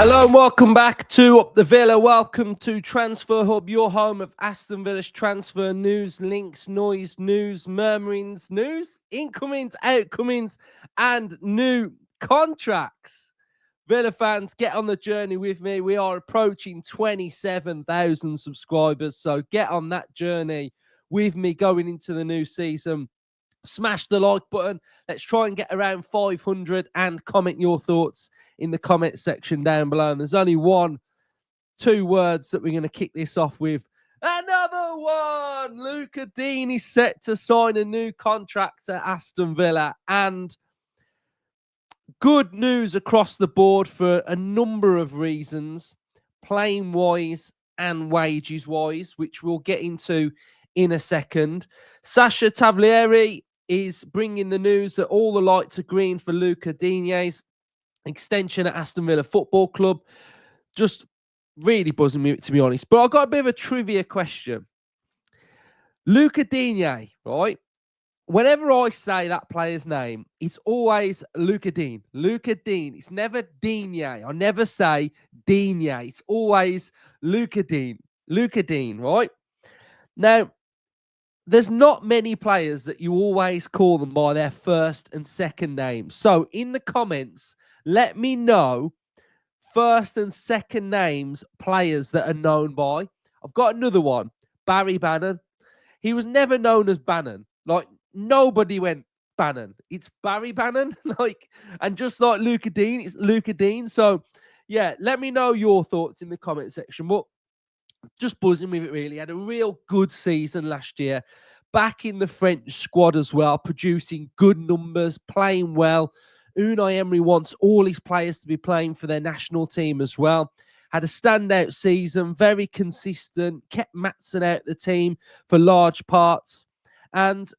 Hello and welcome back to Up the Villa. Welcome to Transfer Hub, your home of Aston Villa's transfer news, links, noise, news, murmurings, news, incomings, outcomings, and new contracts. Villa fans, get on the journey with me. We are approaching 27,000 subscribers, so get on that journey with me going into the new season. Smash the like button. Let's try and get around 500 and comment your thoughts in the comment section down below. And there's only two words that we're going to kick this off with. Another one! Luca Digne is set to sign a new contract at Aston Villa. And good news across the board for a number of reasons, playing-wise and wages-wise, which we'll get into in a second. Sasha Taglieri is bringing the news that all the lights are green for Luca Digne's extension at Aston Villa Football Club. Just really buzzing me, to be honest. But I've got a bit of a trivia question. Luca Digne, right? Whenever I say that player's name, it's always Luca Digne. Luca Digne. It's never Digne. I never say Digne. It's always Luca Digne. Luca Digne, right? Now, there's not many players that you always call them by their first and second names. So in the comments, let me know first and second names, players that are known by. I've got another one, Barry Bannon. He was never known as Bannon. Like, nobody went Bannon. It's Barry Bannon. And just like Luca Digne, it's Luca Digne. So, yeah, let me know your thoughts in the comment section. But just buzzing with it, really. Had a real good season last year. Back in the French squad as well, producing good numbers, playing well. Unai Emery wants all his players to be playing for their national team as well. Had a standout season, very consistent, kept Maatsen out the team for large parts. And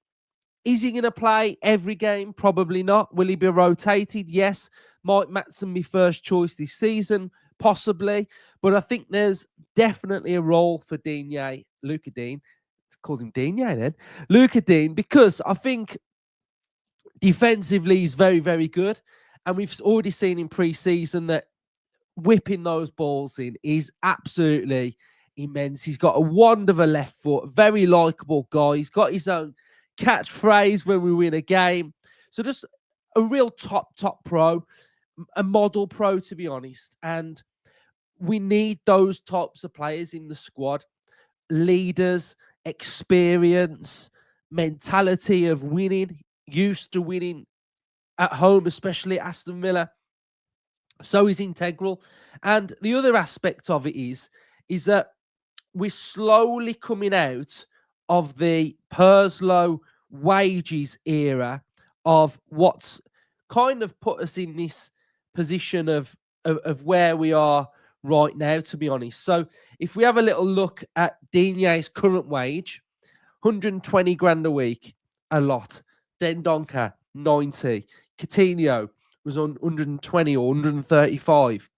is he going to play every game? Probably not. Will he be rotated? Yes. Might Maatsen be first choice this season? Possibly. But I think there's definitely a role for Digne, Luca Digne. Let's call him Digne then. Luca Digne, because I think defensively he's very, very good. And we've already seen in pre-season that whipping those balls in is absolutely immense. He's got a wand of a left foot, very likeable guy. He's got his own catchphrase when we win a game. So just a real top pro, a model pro, to be honest. And we need those types of players in the squad. Leaders, experience, mentality of winning, used to winning at home, especially at Aston Villa. So he's integral. And the other aspect of it is that we're slowly coming out of the Purslow wages era of what's kind of put us in this position of where we are right now, to be honest. So if we have a little look at Digne's current wage, 120 grand a week, a lot. Dendoncker, 90. Coutinho was on 120 or 135.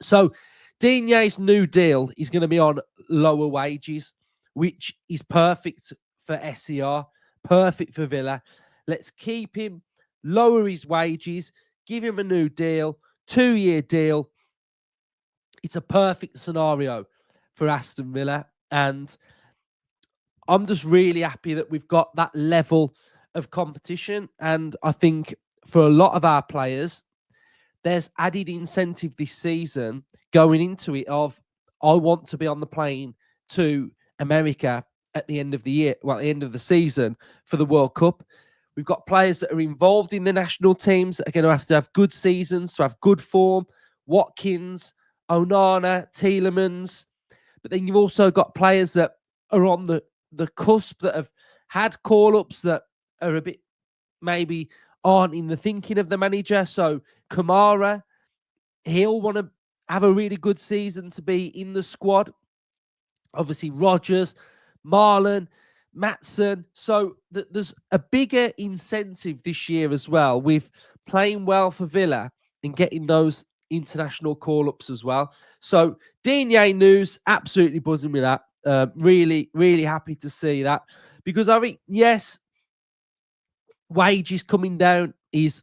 So Digne's new deal is going to be on lower wages, which is perfect for SER, perfect for Villa. Let's keep him, lower his wages, give him a new deal, 2-year deal. It's a perfect scenario for Aston Villa. And I'm just really happy that we've got that level of competition. And I think for a lot of our players, there's added incentive this season going into it of, I want to be on the plane to America at the end of the year, well, at the end of the season for the World Cup. We've got players that are involved in the national teams that are going to have good seasons, to have good form. Watkins, Onana, Tielemans. But then you've also got players that are on the cusp, that have had call-ups that are a bit, maybe aren't in the thinking of the manager. So Kamara, he'll want to have a really good season to be in the squad. Obviously, Rodgers, Marlon, Maatsen. So there's a bigger incentive this year as well with playing well for Villa and getting those international call-ups as well. So Digne news, absolutely buzzing with that. Really, really happy to see that, because I think, yes, wages coming down is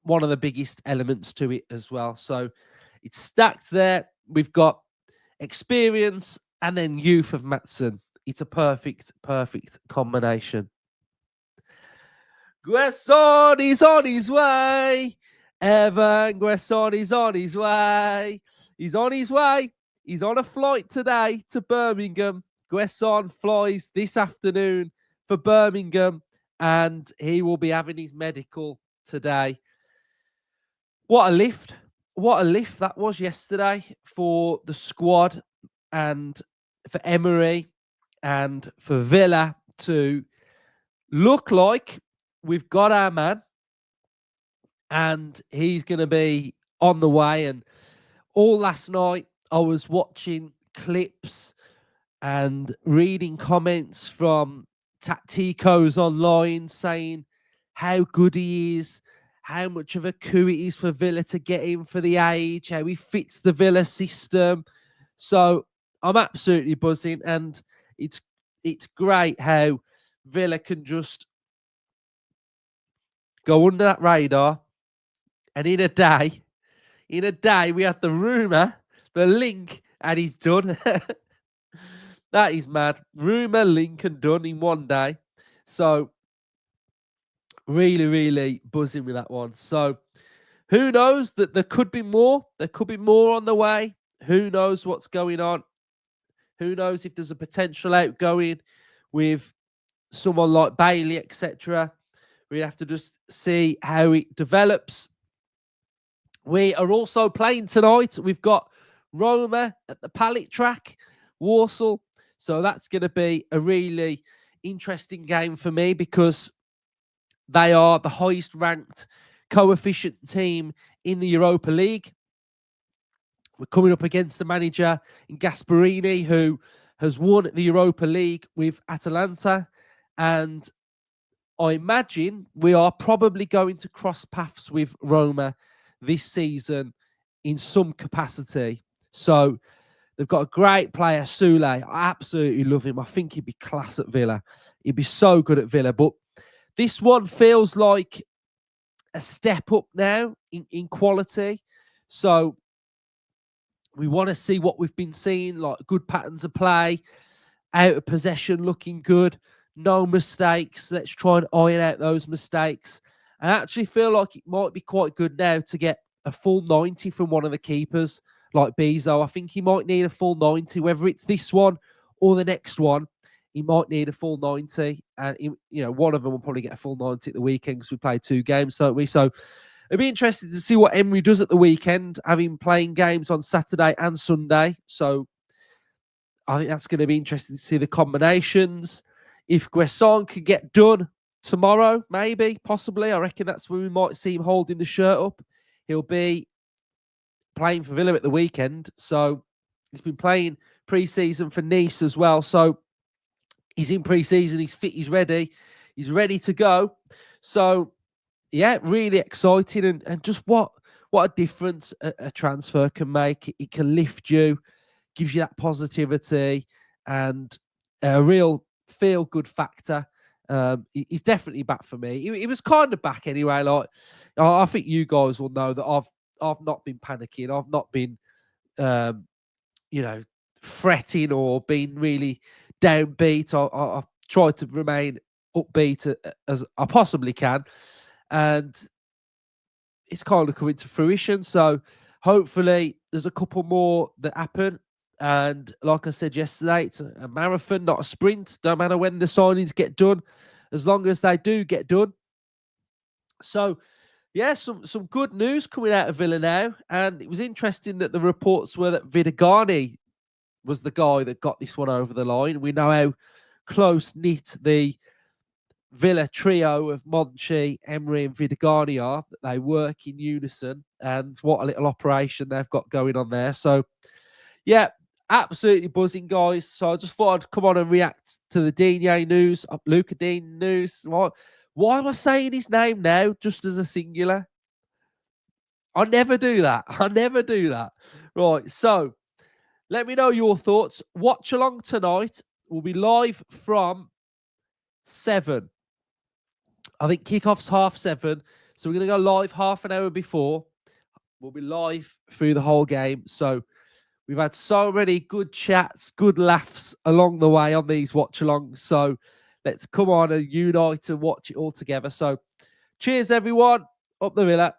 one of the biggest elements to it as well. So It's stacked there. We've got experience and then youth of Matson. It's a perfect combination. Guesson is on his way. Evan Guesson is on his way. He's on his way. He's on a flight today to Birmingham. Guesson flies this afternoon for Birmingham, and he will be having his medical today. What a lift. What a lift that was yesterday for the squad and for Emery and for Villa to look like we've got our man and he's going to be on the way. And all last night, I was watching clips and reading comments from Tacticos online saying how good he is, how much of a coup it is for Villa to get him for the age, how he fits the Villa system. So I'm absolutely buzzing, and it's great how Villa can just go under that radar, and in a day we had the rumour, the link, and he's done. That is mad. Rumour, link, and done in one day. So really buzzing with that one. So who knows that there could be more? There could be more on the way. Who knows what's going on? Who knows if there's a potential outgoing with someone like Bailey, etc. We have to just see how it develops. We are also playing tonight. We've got Roma at the Pallet Track, Warsaw. So that's going to be a really interesting game for me because they are the highest ranked coefficient team in the Europa League. We're coming up against the manager in Gasparini, who has won the Europa League with Atalanta. And I imagine we are probably going to cross paths with Roma this season in some capacity. So they've got a great player, Sule. I absolutely love him. I think he'd be class at Villa. He'd be so good at Villa. But this one feels like a step up now in quality. So we want to see what we've been seeing, like good patterns of play, out of possession looking good, no mistakes. Let's try and iron out those mistakes. I actually feel like it might be quite good now to get a full 90 from one of the keepers, like Bezo. I think he might need a full 90, whether it's this one or the next one. He might need a full 90. And, one of them will probably get a full 90 at the weekend because we played 2 games, don't we? So it'll be interesting to see what Emery does at the weekend, having playing games on Saturday and Sunday. So I think that's going to be interesting to see the combinations. If Guesson can get done tomorrow, maybe, possibly, I reckon that's when we might see him holding the shirt up. He'll be playing for Villa at the weekend. So he's been playing pre-season for Nice as well. So he's in pre-season, he's fit, he's ready to go. So yeah, really exciting, and just what a difference a transfer can make. It can lift you, gives you that positivity, and a real feel-good factor. He's definitely back for me. He was kind of back anyway. Like, I think you guys will know that I've not been panicking. I've not been, fretting or been really downbeat. I've tried to remain upbeat as I possibly can, and it's kind of coming to fruition. So hopefully there's a couple more that happen. And like I said yesterday, it's a marathon, not a sprint. Don't matter when the signings get done, as long as they do get done. So yeah, some good news coming out of Villa now. And it was interesting that the reports were that Vidagani was the guy that got this one over the line. We know how close-knit the Villa trio of Monchi, Emery, and Vidagani are. They work in unison, and what a little operation they've got going on there. So, yeah, absolutely buzzing, guys. So I just thought I'd come on and react to the Digne news, Luca Digne news. Why am I saying his name now, just as a singular? I never do that. Right, so let me know your thoughts. Watch along tonight. We'll be live from 7. I think kickoff's 7:30. So we're going to go live half an hour before. We'll be live through the whole game. So we've had so many good chats, good laughs along the way on these watch-alongs. So let's come on and unite and watch it all together. So cheers, everyone. Up the Villa.